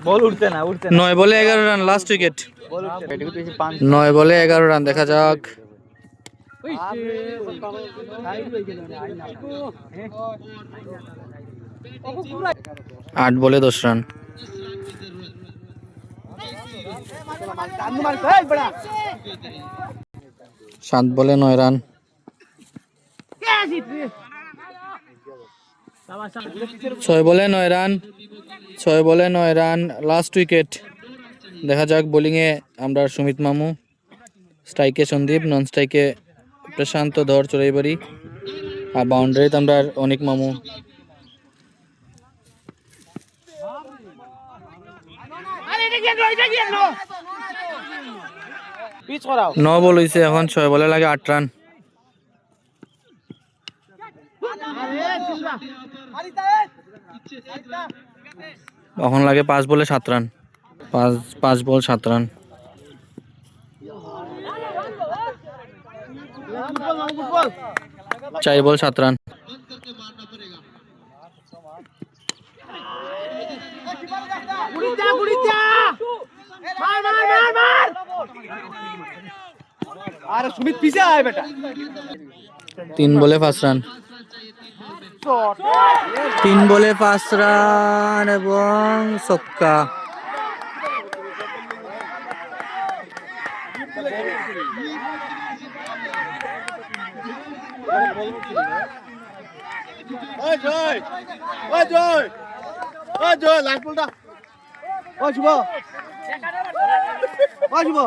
বল উঠতে না 9 বলে 11 রান লাস্ট উইকেট। বল উঠতে এটা কিন্তু 5 9 বলে 11 রান, দেখা যাক। 8 বলে 10 রান। 7 বলে 9 রান। 6 বলে 9 রান, 6 বলে 9 রান লাস্ট উইকেট। দেখা যাক বোলিং এ আমরা সুমিত মামু, স্ট্রাইকে সন্দীপ, নন স্ট্রাইকে প্রশান্ত ধর চড়াইবাড়ি, আর বাউন্ডারিতে আমরা অনিক মামু। পিচ করাও 9 বল হইছে এখন, 6 বলে লাগে 8 রান। এখন লাগে 5 বলে 7 রান। 5 বল 7 রান। 4 বল 7 রান। আরে সুমিত পিছে আয় বেটা। 3 বলে 5 রান। 3 বলে 5 রান এবং ছক্কা। ওই জয়, ওই জয়, ওই জয় লাইট বলটা। ওই শুভ, ওই শুভ।